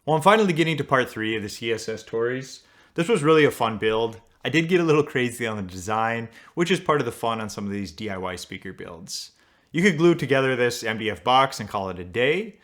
Well, I'm finally getting to part 3 of the CSS Tories. This was really a fun build. I did get a little crazy on the design, which is part of the fun on some of these DIY speaker builds. You could glue together this MDF box and call it a day,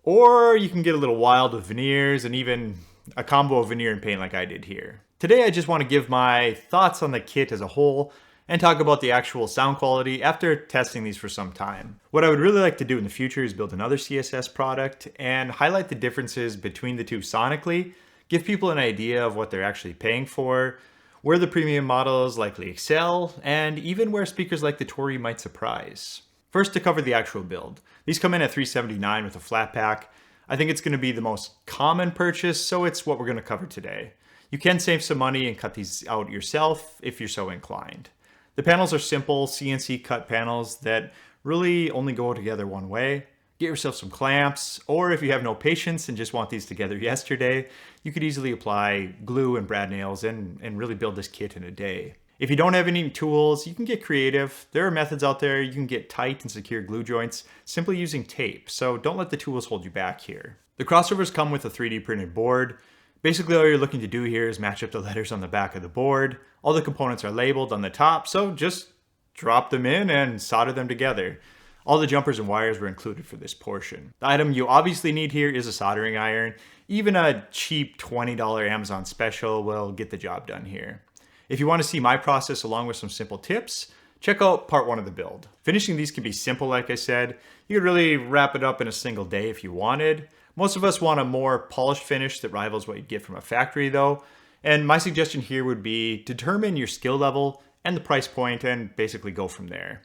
or you can get a little wild with veneers and even a combo of veneer and paint like I did here. Today I just want to give my thoughts on the kit as a whole and talk about the actual sound quality after testing these for some time. What I would really like to do in the future is build another CSS product and highlight the differences between the two sonically, give people an idea of what they're actually paying for, where the premium models likely excel, and even where speakers like the Torii might surprise. First, to cover the actual build. These come in at $379 with a flat pack. I think it's going to be the most common purchase, so it's what we're going to cover today. You can save some money and cut these out yourself if you're so inclined. The panels are simple CNC cut panels that really only go together one way. Get yourself some clamps, or if you have no patience and just want these together yesterday, you could easily apply glue and brad nails and really build this kit in a day. If you don't have any tools, you can get creative. There are methods out there you can get tight and secure glue joints simply using tape, so don't let the tools hold you back here. The crossovers come with a 3D printed board. Basically, all you're looking to do here is match up the letters on the back of the board. All the components are labeled on the top, so just drop them in and solder them together. All the jumpers and wires were included for this portion. The item you obviously need here is a soldering iron. Even a cheap $20 Amazon special will get the job done here. If you want to see my process along with some simple tips, check out part 1 of the build. Finishing these can be simple, like I said. You could really wrap it up in a single day if you wanted. Most of us want a more polished finish that rivals what you'd get from a factory though. And my suggestion here would be determine your skill level and the price point and basically go from there.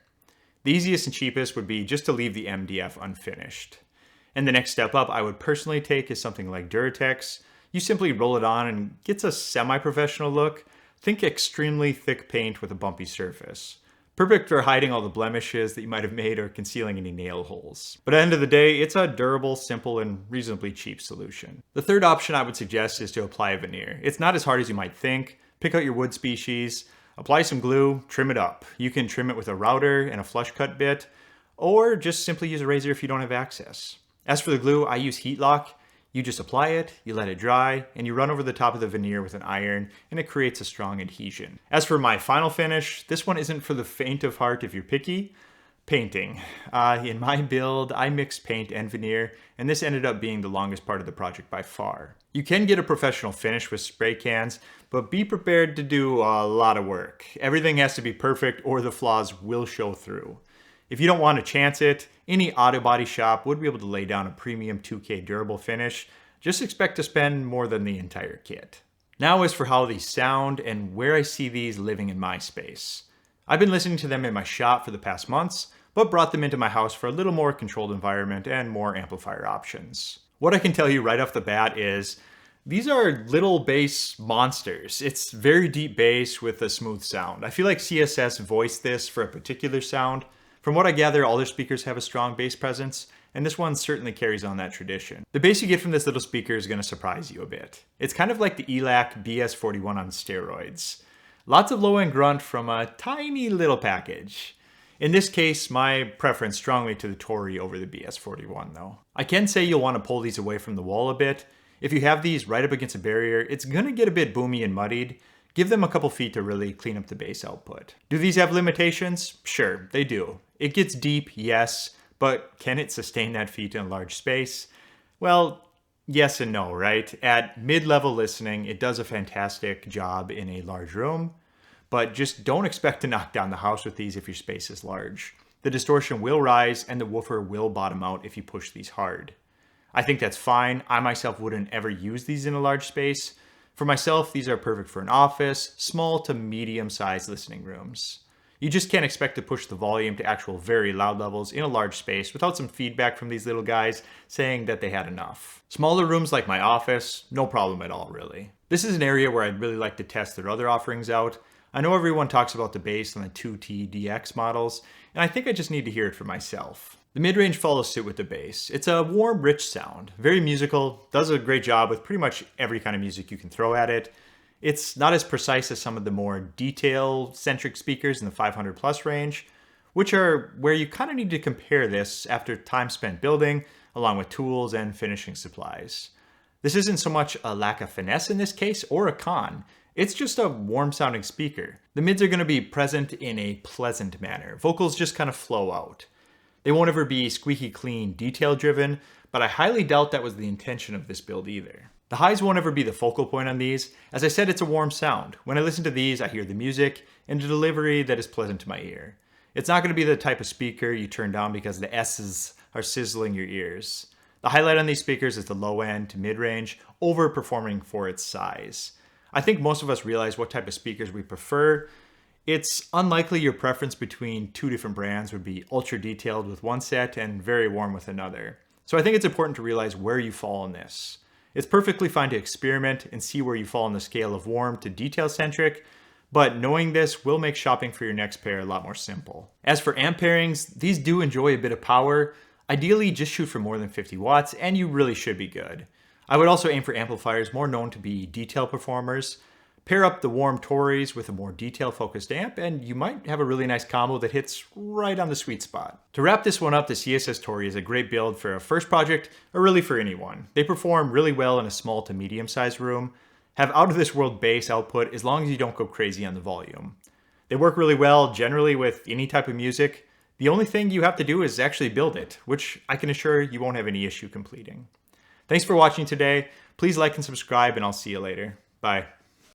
The easiest and cheapest would be just to leave the MDF unfinished. And the next step up I would personally take is something like Duratex. You simply roll it on and it gets a semi-professional look. Think extremely thick paint with a bumpy surface. Perfect for hiding all the blemishes that you might have made or concealing any nail holes. But at the end of the day, it's a durable, simple, and reasonably cheap solution. The third option I would suggest is to apply a veneer. It's not as hard as you might think. Pick out your wood species, apply some glue, trim it up. You can trim it with a router and a flush cut bit, or just simply use a razor if you don't have access. As for the glue, I use heat lock. You just apply it, you let it dry, and you run over the top of the veneer with an iron, and it creates a strong adhesion. As for my final finish, this one isn't for the faint of heart if you're picky. Painting. In my build, I mixed paint and veneer, and this ended up being the longest part of the project by far. You can get a professional finish with spray cans, but be prepared to do a lot of work. Everything has to be perfect or the flaws will show through. If you don't want to chance it, any auto body shop would be able to lay down a premium 2K durable finish. Just expect to spend more than the entire kit. Now as for how these sound and where I see these living in my space. I've been listening to them in my shop for the past months, but brought them into my house for a little more controlled environment and more amplifier options. What I can tell you right off the bat is, these are little bass monsters. It's very deep bass with a smooth sound. I feel like CSS voiced this for a particular sound. From what I gather, all their speakers have a strong bass presence, and this one certainly carries on that tradition. The bass you get from this little speaker is going to surprise you a bit. It's kind of like the ELAC BS41 on steroids. Lots of low-end grunt from a tiny little package. In this case, my preference strongly to the Torii over the BS41 though. I can say you'll want to pull these away from the wall a bit. If you have these right up against a barrier, it's going to get a bit boomy and muddied. Give them a couple feet to really clean up the bass output. Do these have limitations? Sure, they do. It gets deep, yes, but can it sustain that feat in a large space? Well, yes and no, right? At mid-level listening, it does a fantastic job in a large room, but just don't expect to knock down the house with these if your space is large. The distortion will rise and the woofer will bottom out if you push these hard. I think that's fine. I myself wouldn't ever use these in a large space. For myself, these are perfect for an office, small to medium-sized listening rooms. You just can't expect to push the volume to actual very loud levels in a large space without some feedback from these little guys saying that they had enough. Smaller rooms like my office, no problem at all really. This is an area where I'd really like to test their other offerings out. I know everyone talks about the bass on the 2T-DX models, and I think I just need to hear it for myself. The mid-range follows suit with the bass. It's a warm, rich sound, very musical, does a great job with pretty much every kind of music you can throw at it. It's not as precise as some of the more detail-centric speakers in the 500 plus range, which are where you kind of need to compare this after time spent building, along with tools and finishing supplies. This isn't so much a lack of finesse in this case or a con, it's just a warm sounding speaker. The mids are going to be present in a pleasant manner. Vocals just kind of flow out. They won't ever be squeaky clean, detail driven, but I highly doubt that was the intention of this build either. The highs won't ever be the focal point on these. As I said, it's a warm sound. When I listen to these, I hear the music and a delivery that is pleasant to my ear. It's not going to be the type of speaker you turn down because the S's are sizzling your ears. The highlight on these speakers is the low end to mid-range, overperforming for its size. I think most of us realize what type of speakers we prefer. It's unlikely your preference between two different brands would be ultra detailed with one set and very warm with another. So I think it's important to realize where you fall in this. It's perfectly fine to experiment and see where you fall on the scale of warm to detail-centric, but knowing this will make shopping for your next pair a lot more simple. As for amp pairings, these do enjoy a bit of power. Ideally, just shoot for more than 50 watts, and you really should be good. I would also aim for amplifiers more known to be detail performers. Pair up the warm Tories with a more detail-focused amp, and you might have a really nice combo that hits right on the sweet spot. To wrap this one up, the CSS Torii is a great build for a first project, or really for anyone. They perform really well in a small to medium-sized room, have out-of-this-world bass output as long as you don't go crazy on the volume. They work really well generally with any type of music. The only thing you have to do is actually build it, which I can assure you won't have any issue completing. Thanks for watching today. Please like and subscribe, and I'll see you later. Bye.